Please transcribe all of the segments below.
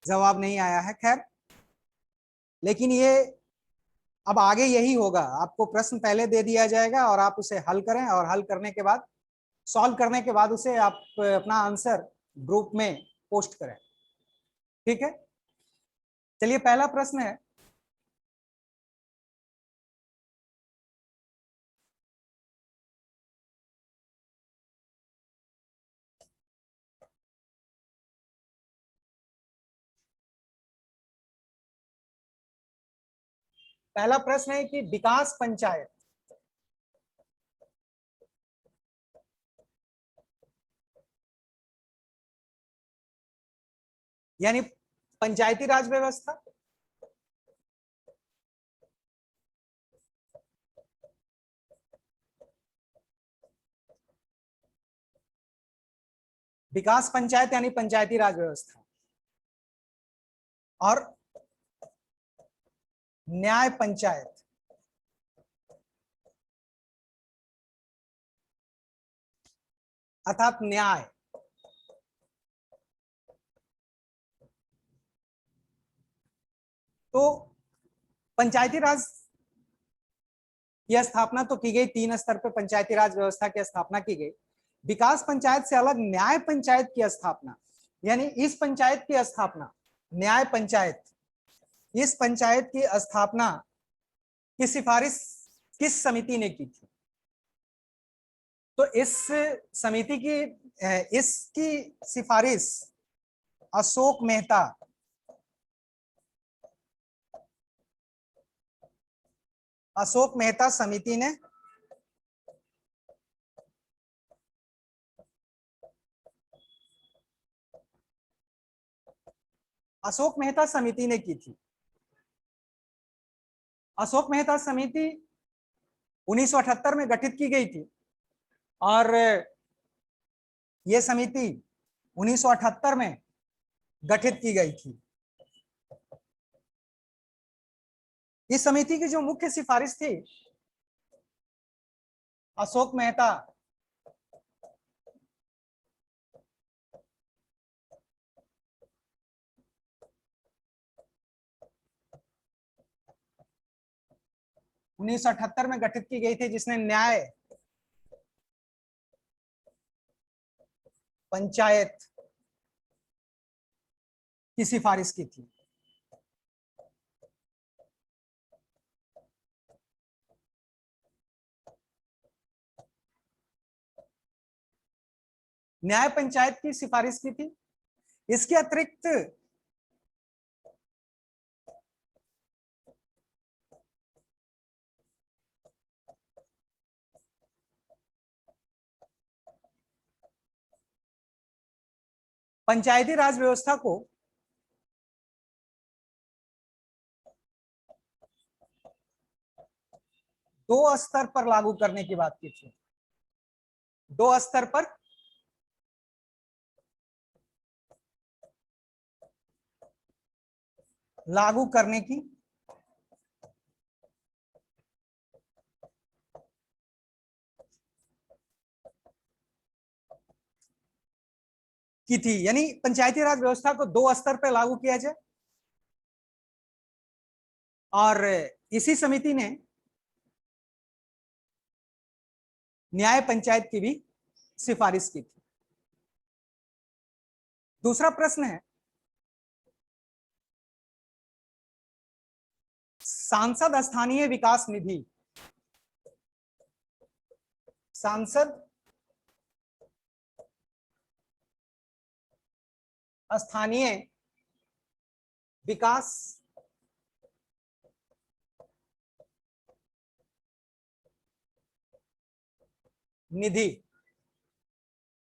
जवाब नहीं आया है। खैर, लेकिन ये अब आगे यही होगा, आपको प्रश्न पहले दे दिया जाएगा और आप उसे हल करें, और हल करने के बाद, सॉल्व करने के बाद उसे आप अपना आंसर ग्रुप में पोस्ट करें। ठीक है, चलिए पहला प्रश्न है, पहला प्रश्न है कि विकास पंचायत यानी पंचायती राज व्यवस्था विकास पंचायत यानी पंचायती राज व्यवस्था और न्याय पंचायत अर्थात न्याय। तो पंचायती राज की स्थापना तो की गई, 3 स्तर पर पंचायती राज व्यवस्था की स्थापना की गई। विकास पंचायत से अलग न्याय पंचायत की स्थापना, यानी इस पंचायत की स्थापना, न्याय पंचायत, इस पंचायत की स्थापना की सिफारिश किस समिति ने की थी? तो इस समिति की इसकी सिफारिश अशोक मेहता, अशोक मेहता समिति ने अशोक मेहता समिति ने की थी। अशोक मेहता समिति 1978 में गठित की गई थी और यह समिति 1978 में गठित की गई थी। इस समिति की जो मुख्य सिफारिश थी, अशोक मेहता उन्नीस में गठित की गई थी, जिसने न्याय पंचायत की सिफारिश की थी। न्याय पंचायत की सिफारिश की थी। इसके अतिरिक्त पंचायती राज व्यवस्था को दो स्तर पर लागू करने की बात की थी, दो स्तर पर लागू करने की थी, यानी पंचायती राज व्यवस्था को 2 स्तर पर लागू किया जाए। और इसी समिति ने न्याय पंचायत की भी सिफारिश की थी। दूसरा प्रश्न है, सांसद स्थानीय विकास निधि, सांसद स्थानीय विकास निधि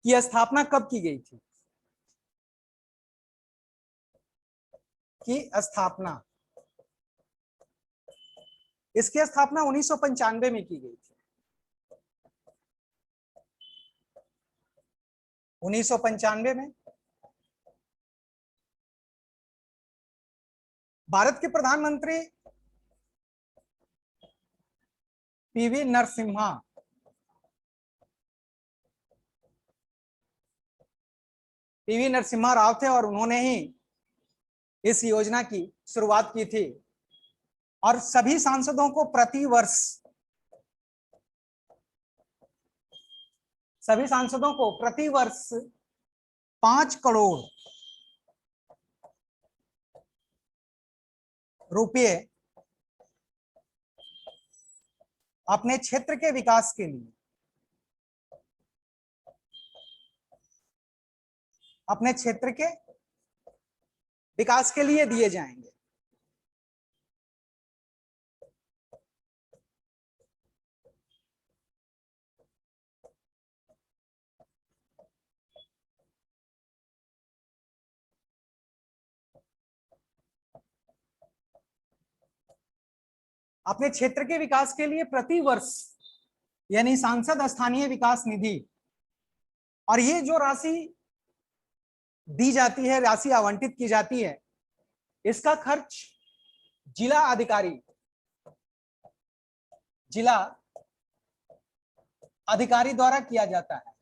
की स्थापना कब की गई थी? की स्थापना, इसकी स्थापना 1995 में की गई थी। 1995 में भारत के प्रधानमंत्री पीवी नरसिम्हा राव थे और उन्होंने ही इस योजना की शुरुआत की थी और सभी सांसदों को प्रतिवर्ष 5 करोड़ रुपए अपने क्षेत्र के विकास के लिए, अपने क्षेत्र के विकास के लिए दिए जाएंगे। अपने क्षेत्र के विकास के लिए प्रतिवर्ष, यानी सांसद स्थानीय विकास निधि, और ये जो राशि दी जाती है, राशि आवंटित की जाती है, इसका खर्च जिला अधिकारी द्वारा किया जाता है।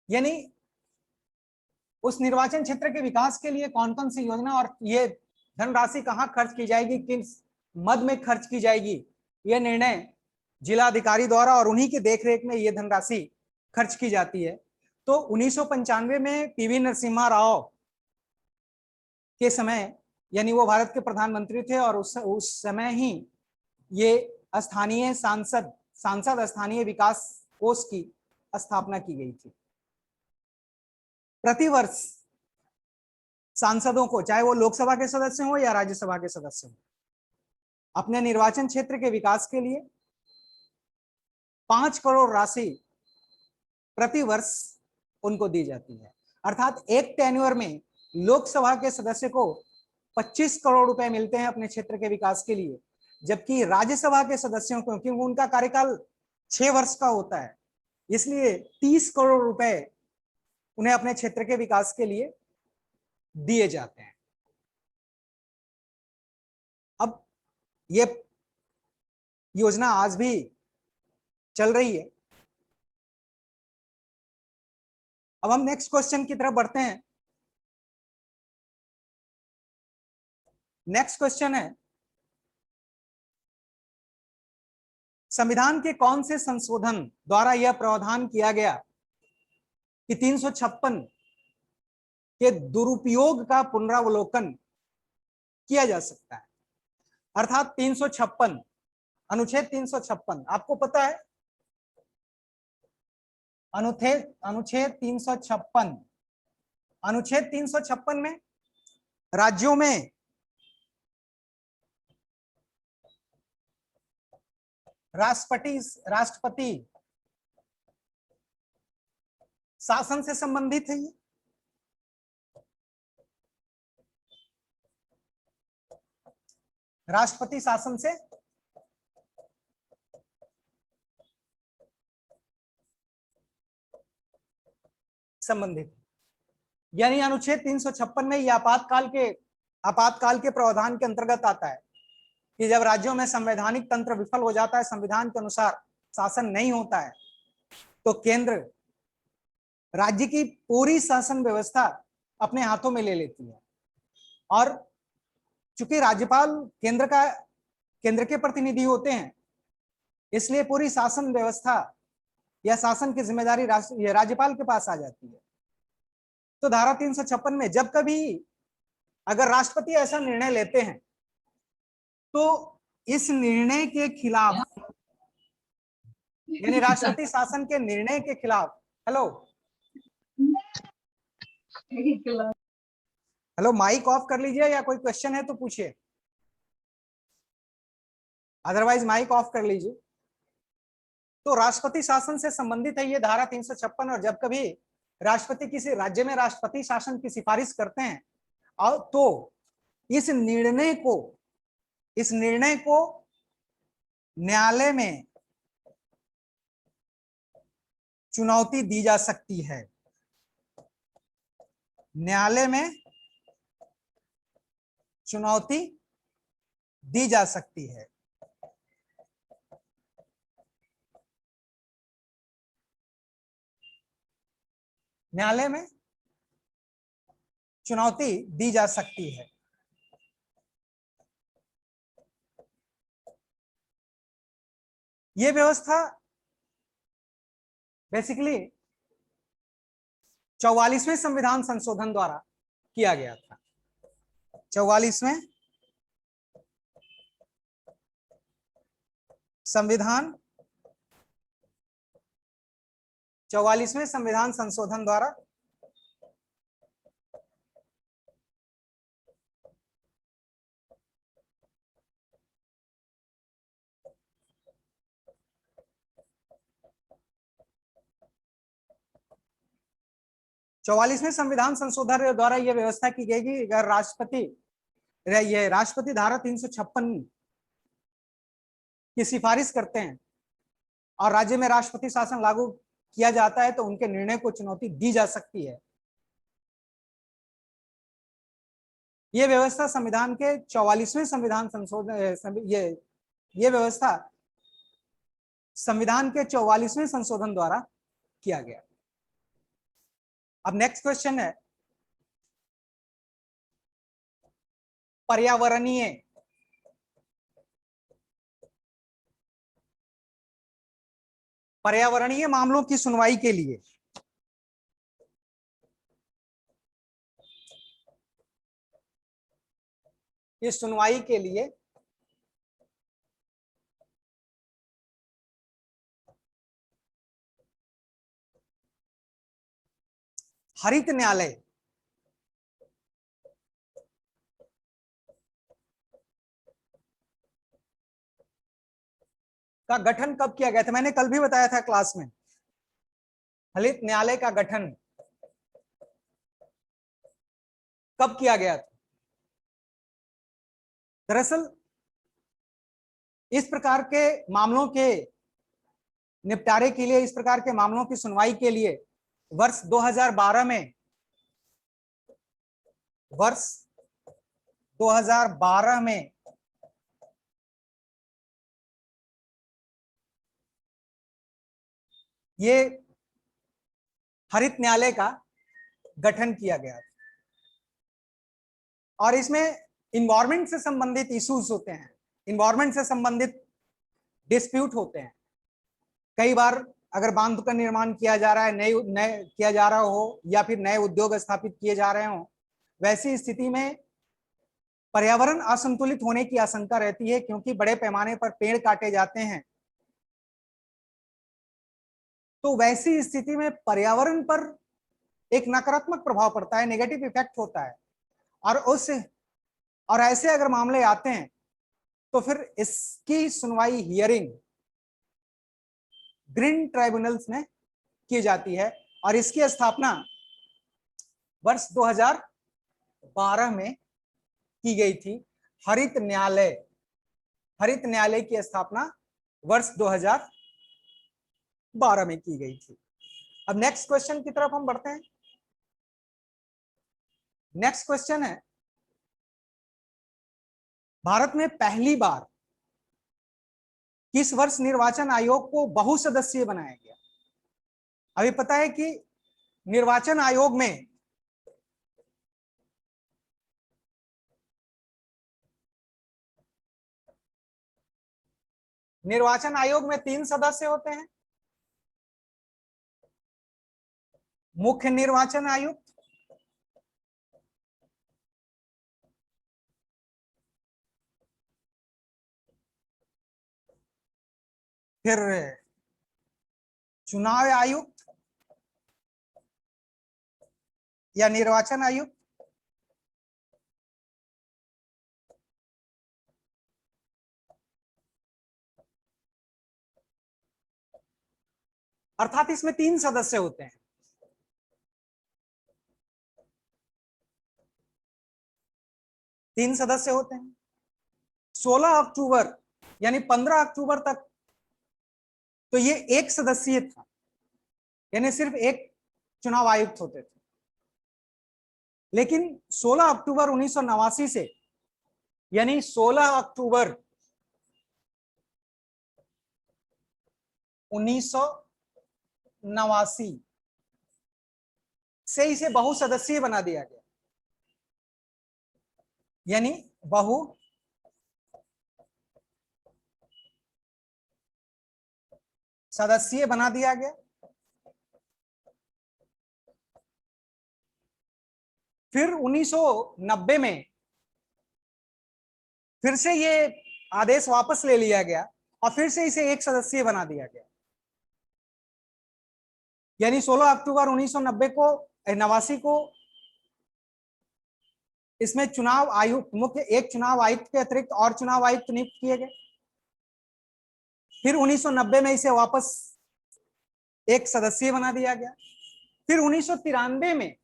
यानी उस निर्वाचन क्षेत्र के विकास के लिए कौन कौन सी योजना और ये धनराशि कहां खर्च की जाएगी, किस मद में खर्च की जाएगी, यह निर्णय जिला अधिकारी द्वारा और उन्हीं के देखरेख में यह धनराशि खर्च की जाती है। तो 1995 में पीवी नरसिम्हा राव के समय, यानी वो भारत के प्रधानमंत्री थे और उस समय ही ये स्थानीय सांसद स्थानीय विकास कोष की स्थापना की गई थी। प्रतिवर्ष सांसदों को, चाहे वो लोकसभा के सदस्य हो या राज्यसभा के सदस्य हो, अपने निर्वाचन क्षेत्र के विकास के लिए 5 करोड़ राशि प्रतिवर्ष उनको दी जाती है। अर्थात एक टेन्योर में लोकसभा के सदस्य को 25 करोड़ रुपए मिलते हैं अपने क्षेत्र के विकास के लिए, जबकि राज्यसभा के सदस्यों को, क्योंकि उनका कार्यकाल 6 वर्ष का होता है, इसलिए 30 करोड़ रुपए उन्हें अपने क्षेत्र के विकास के लिए दिए जाते हैं। अब ये योजना आज भी चल रही है। अब हम नेक्स्ट क्वेश्चन की तरफ बढ़ते हैं। नेक्स्ट क्वेश्चन है, संविधान के कौन से संशोधन द्वारा यह प्रावधान किया गया कि 356 के दुरुपयोग का पुनरावलोकन किया जा सकता है? अर्थात 356, अनुच्छेद 356, आपको पता है अनुच्छेद 356 में राज्यों में राष्ट्रपति शासन से संबंधित है। ये राष्ट्रपति शासन से संबंधित, यानी अनुच्छेद 356 में यह आपातकाल के प्रावधान के अंतर्गत आता है कि जब राज्यों में संवैधानिक तंत्र विफल हो जाता है, संविधान के अनुसार शासन नहीं होता है, तो केंद्र राज्य की पूरी शासन व्यवस्था अपने हाथों में ले लेती है। और चूंकि राज्यपाल केंद्र के प्रतिनिधि होते हैं, इसलिए पूरी शासन व्यवस्था या शासन की जिम्मेदारी राज्यपाल के पास आ जाती है। तो धारा 356 में जब कभी अगर राष्ट्रपति ऐसा निर्णय लेते हैं, तो इस निर्णय के खिलाफ, यानी राष्ट्रपति शासन के निर्णय के खिलाफ, हेलो माइक ऑफ कर लीजिए, या कोई क्वेश्चन है तो पूछिए, अदरवाइज माइक ऑफ कर लीजिए। तो राष्ट्रपति शासन से संबंधित है ये धारा 356, और जब कभी राष्ट्रपति किसी राज्य में राष्ट्रपति शासन की सिफारिश करते हैं, और तो इस निर्णय को न्यायालय में चुनौती दी जा सकती है। न्यायालय में चुनौती दी जा सकती है। न्यायालय में चुनौती दी जा सकती है। यह व्यवस्था बेसिकली 44वें संविधान संशोधन द्वारा किया गया था। 44वें संविधान 44वें संविधान संशोधन द्वारा चौवालीसवें संविधान संशोधन द्वारा यह व्यवस्था की गई कि अगर राष्ट्रपति धारा 356 की सिफारिश करते हैं और राज्य में राष्ट्रपति शासन लागू किया जाता है तो उनके निर्णय को चुनौती दी जा सकती है। यह व्यवस्था संविधान के 44वें संविधान संशोधन ये व्यवस्था संविधान के 44वें संशोधन द्वारा किया गया। अब नेक्स्ट क्वेश्चन है पर्यावरणीय मामलों की सुनवाई के लिए हरित न्यायालय का गठन कब किया गया था? मैंने कल भी बताया था क्लास में। हरित न्यायालय का गठन कब किया गया था? दरअसल इस प्रकार के मामलों के निपटारे के लिए, इस प्रकार के मामलों की सुनवाई के लिए वर्ष 2012 में ये हरित न्यायालय का गठन किया गया था और इसमें इन्वायरमेंट से संबंधित इश्यूज होते हैं, इन्वायरमेंट से संबंधित डिस्प्यूट होते हैं। कई बार अगर बांध का निर्माण किया जा रहा है, नए किया जा रहा हो या फिर नए उद्योग स्थापित किए जा रहे हो, वैसी स्थिति में पर्यावरण असंतुलित होने की आशंका रहती है क्योंकि बड़े पैमाने पर पेड़ काटे जाते हैं। तो वैसी स्थिति में पर्यावरण पर एक नकारात्मक प्रभाव पड़ता है, नेगेटिव इफेक्ट होता है और ऐसे अगर मामले आते हैं तो फिर इसकी सुनवाई हियरिंग ग्रीन ट्राइब्यूनल्स में की जाती है और इसकी स्थापना वर्ष 2012 में की गई थी। हरित न्यायालय की स्थापना वर्ष 2012 में की गई थी। अब नेक्स्ट क्वेश्चन की तरफ हम बढ़ते हैं। नेक्स्ट क्वेश्चन है, भारत में पहली बार किस वर्ष निर्वाचन आयोग को बहुसदस्यीय बनाया गया? अभी पता है कि निर्वाचन आयोग में में 3 सदस्य होते हैं। मुख्य निर्वाचन आयुक्त, फिर चुनाव आयुक्त या निर्वाचन आयुक्त, अर्थात इसमें 3 सदस्य होते हैं। तीन सदस्य होते हैं। 16 अक्टूबर यानी 15 अक्टूबर तक तो ये एक सदस्यीय था, यानी सिर्फ एक चुनाव आयुक्त होते थे। लेकिन 16 अक्टूबर 1989 से, यानी 16 अक्टूबर 1989 से इसे बहुसदस्यीय बना दिया गया, यानी बहु सदस्यीय बना दिया गया। फिर 1990 में फिर से ये आदेश वापस ले लिया गया और फिर से इसे एक सदस्यीय बना दिया गया, यानी 16 अक्टूबर 1990 को 89 को इसमें चुनाव आयुक्त, मुख्य एक चुनाव आयुक्त के अतिरिक्त और चुनाव आयुक्त नियुक्त किए गए। फिर 1990 में इसे वापस एक सदस्यीय बना दिया गया। फिर 1993 में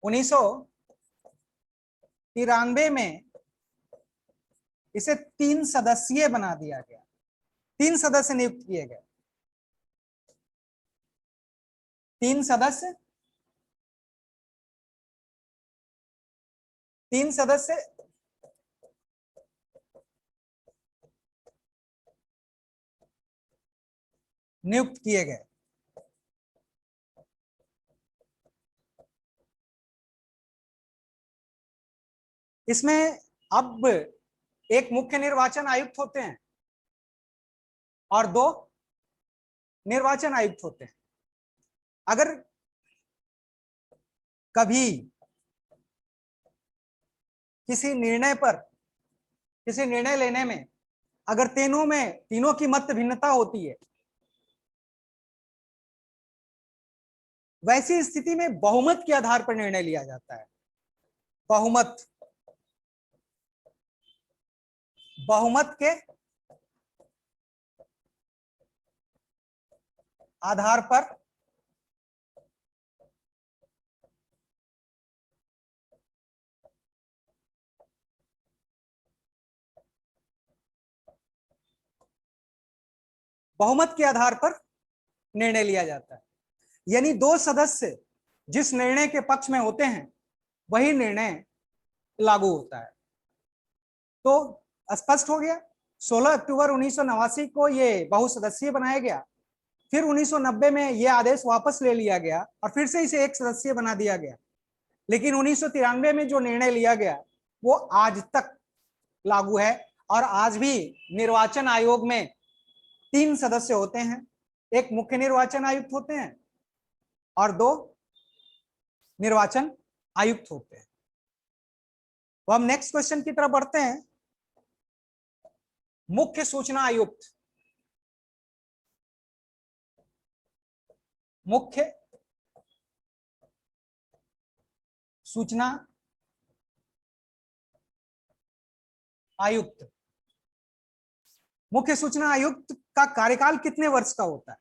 1993 में इसे 3 सदस्यीय बना दिया गया, 3 सदस्य नियुक्त किए गए, 3 सदस्य, 3 सदस्य नियुक्त किए गए। इसमें अब एक मुख्य निर्वाचन आयुक्त होते हैं और 2 निर्वाचन आयुक्त होते हैं। अगर कभी किसी निर्णय लेने में अगर तीनों की मत भिन्नता होती है, वैसी स्थिति में बहुमत के आधार पर निर्णय लिया जाता है। बहुमत के आधार पर निर्णय लिया जाता है, यानी 2 सदस्य जिस निर्णय के पक्ष में होते हैं वही निर्णय लागू होता है। तो स्पष्ट हो गया, 16 अक्टूबर 1989 को ये बहुसदस्यीय बनाया गया, फिर 1990 में यह आदेश वापस ले लिया गया और फिर से इसे एक सदस्यीय बना दिया गया। लेकिन 1993 में जो निर्णय लिया गया वो आज तक लागू है और आज भी निर्वाचन आयोग में 3 सदस्य होते हैं, एक मुख्य निर्वाचन आयुक्त होते हैं और 2 निर्वाचन आयुक्त होते हैं। तो हम नेक्स्ट क्वेश्चन की तरफ बढ़ते हैं। मुख्य सूचना आयुक्त, मुख्य सूचना आयुक्त, मुख्य सूचना आयुक्त का कार्यकाल कितने वर्ष का होता है?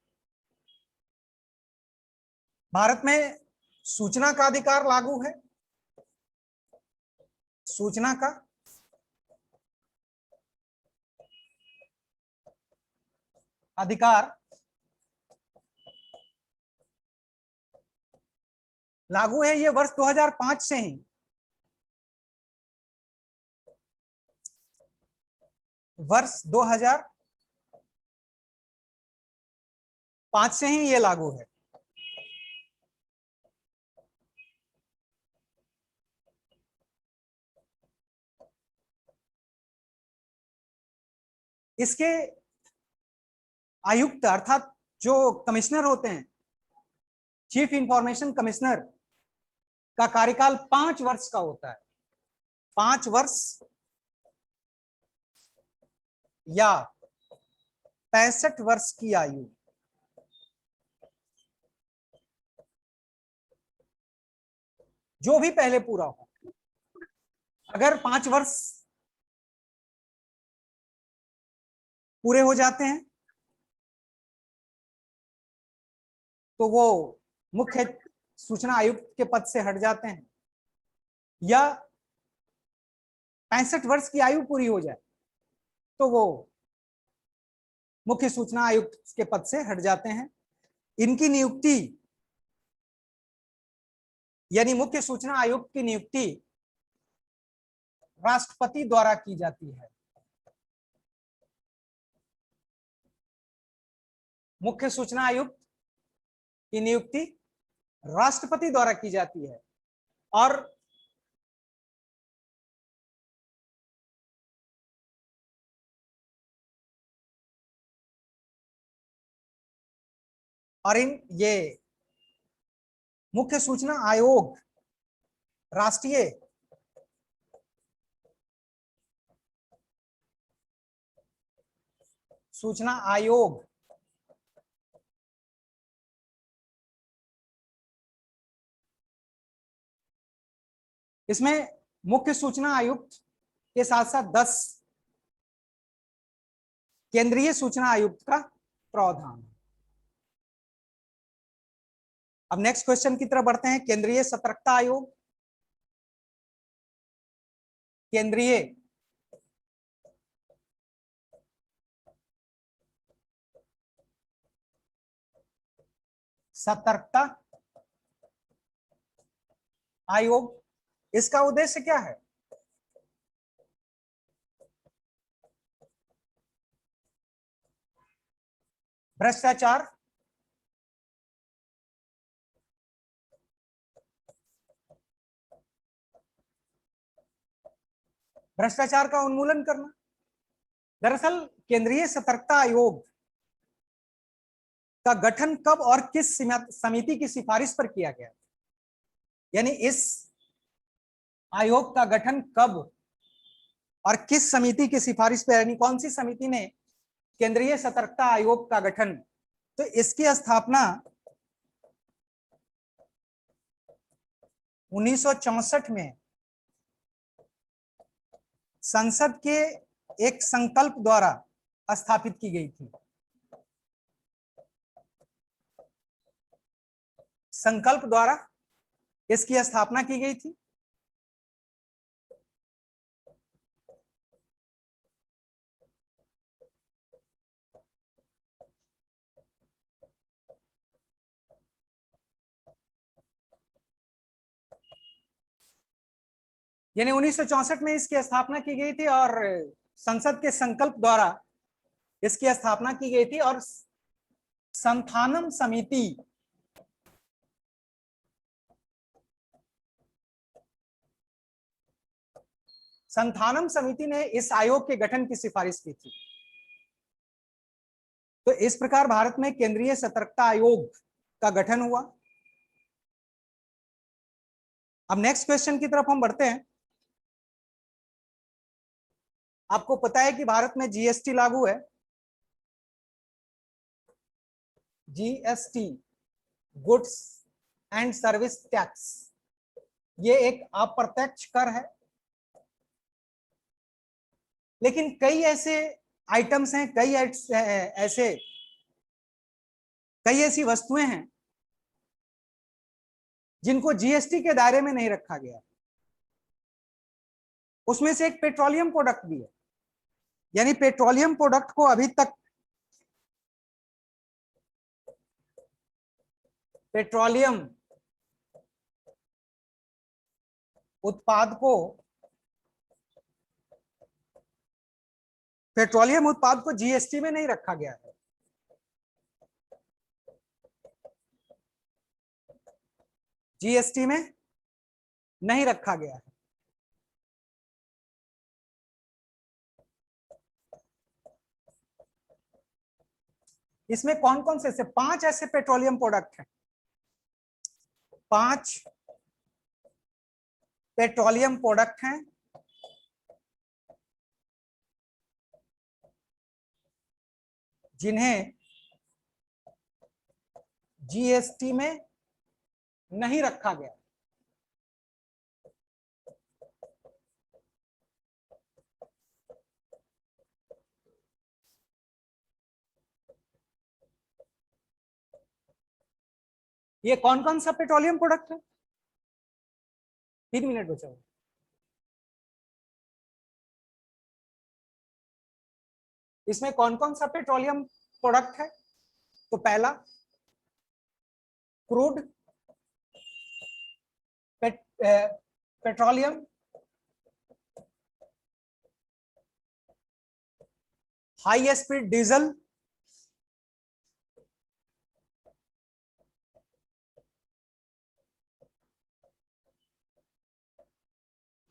भारत में सूचना का अधिकार लागू है, सूचना का अधिकार लागू है, ये वर्ष 2005 से ही, वर्ष 2005 से ही ये लागू है। इसके आयुक्त अर्थात जो कमिश्नर होते हैं, चीफ इंफॉर्मेशन कमिश्नर का कार्यकाल 5 वर्ष का होता है, 5 वर्ष या 65 वर्ष की आयु। जो भी पहले पूरा हो, अगर 5 वर्ष पूरे हो जाते हैं तो वो मुख्य सूचना आयुक्त के पद से हट जाते हैं, या 65 वर्ष की आयु पूरी हो जाए तो वो मुख्य सूचना आयुक्त के पद से हट जाते हैं। इनकी नियुक्ति यानी मुख्य सूचना आयुक्त की नियुक्ति राष्ट्रपति द्वारा की जाती है। मुख्य सूचना आयुक्त की नियुक्ति राष्ट्रपति द्वारा की जाती है। और इन ये मुख्य सूचना आयोग, राष्ट्रीय सूचना आयोग, इसमें मुख्य सूचना आयुक्त के साथ साथ 10 केंद्रीय सूचना आयुक्त का प्रावधान। अब नेक्स्ट क्वेश्चन की तरफ बढ़ते हैं। केंद्रीय सतर्कता आयोग, केंद्रीय सतर्कता आयोग, इसका उद्देश्य क्या है? भ्रष्टाचार, भ्रष्टाचार का उन्मूलन करना। दरअसल केंद्रीय सतर्कता आयोग का गठन कब और किस समिति की सिफारिश पर किया गया? यानी इस आयोग का गठन कब और किस समिति की सिफारिश पर, यानी कौन सी समिति ने केंद्रीय सतर्कता आयोग का गठन? तो इसकी स्थापना 1964 में संसद के एक संकल्प द्वारा स्थापित की गई थी। संकल्प द्वारा इसकी स्थापना की गई थी। यानी 1964 में इसकी स्थापना की गई थी और संसद के संकल्प द्वारा इसकी स्थापना की गई थी। और संथानम समिति, संथानम समिति ने इस आयोग के गठन की सिफारिश की थी। तो इस प्रकार भारत में केंद्रीय सतर्कता आयोग का गठन हुआ। अब नेक्स्ट क्वेश्चन की तरफ हम बढ़ते हैं। आपको पता है कि भारत में जीएसटी लागू है। GST, goods and service tax, ये एक अप्रत्यक्ष कर है। लेकिन कई ऐसे आइटम्स हैं, कई ऐसी वस्तुएं हैं जिनको जीएसटी के दायरे में नहीं रखा गया। उसमें से एक पेट्रोलियम प्रोडक्ट भी है। यानी पेट्रोलियम प्रोडक्ट को अभी तक, पेट्रोलियम उत्पाद को, पेट्रोलियम उत्पाद को जीएसटी में नहीं रखा गया है। जीएसटी में नहीं रखा गया है। इसमें कौन कौन से 5 ऐसे पेट्रोलियम प्रोडक्ट हैं, 5 पेट्रोलियम प्रोडक्ट हैं जिन्हें जीएसटी में नहीं रखा गया। ये कौन कौन सा पेट्रोलियम प्रोडक्ट है? 3 मिनट बचा हुआ। इसमें कौन कौन सा पेट्रोलियम प्रोडक्ट है? तो पहला crude petroleum, high speed diesel,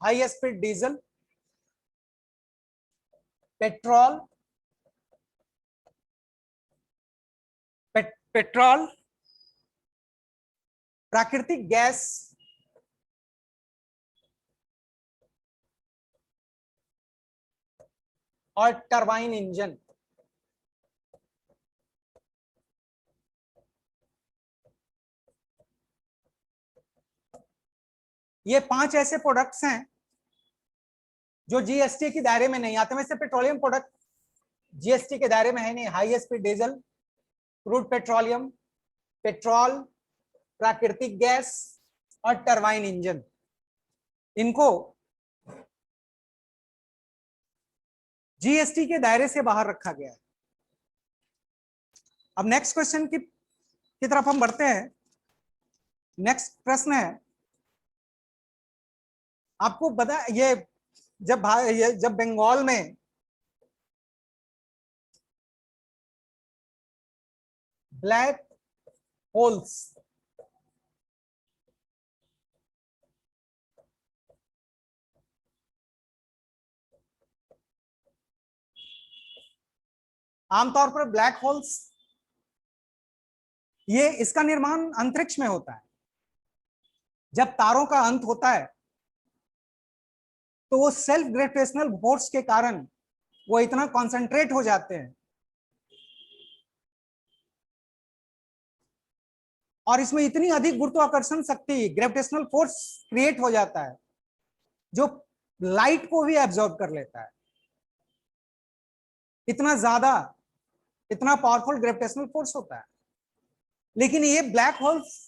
high speed diesel, petrol, petrol, प्राकृतिक गैस, और टरबाइन इंजन। ये 5 ऐसे प्रोडक्ट्स हैं जो जीएसटी के दायरे में नहीं आते। वैसे पेट्रोलियम प्रोडक्ट जीएसटी के दायरे में है नहीं। High speed diesel, crude petroleum, petrol, प्राकृतिक गैस और टरबाइन इंजन, इनको जीएसटी के दायरे से बाहर रखा गया है। अब नेक्स्ट क्वेश्चन की तरफ हम बढ़ते हैं। नेक्स्ट प्रश्न है, आपको पता ये जब बंगाल में ब्लैक होल्स आमतौर पर ब्लैक होल्स, ये इसका निर्माण अंतरिक्ष में होता है। जब तारों का अंत होता है तो वो सेल्फ ग्रेविटेशनल फोर्स के कारण वो इतना कॉन्सेंट्रेट हो जाते हैं और इसमें इतनी अधिक गुरुत्वाकर्षण शक्ति, ग्रेविटेशनल फोर्स क्रिएट हो जाता है जो लाइट को भी एब्जॉर्ब कर लेता है। इतना ज्यादा, इतना पावरफुल ग्रेविटेशनल फोर्स होता है। लेकिन ये ब्लैक होल्स,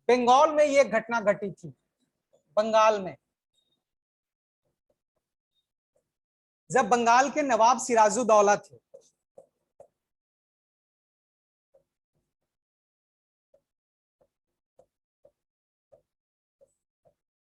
बंगाल में ये घटना घटी थी। बंगाल में जब बंगाल के नवाब सिराजुद्दौला थे,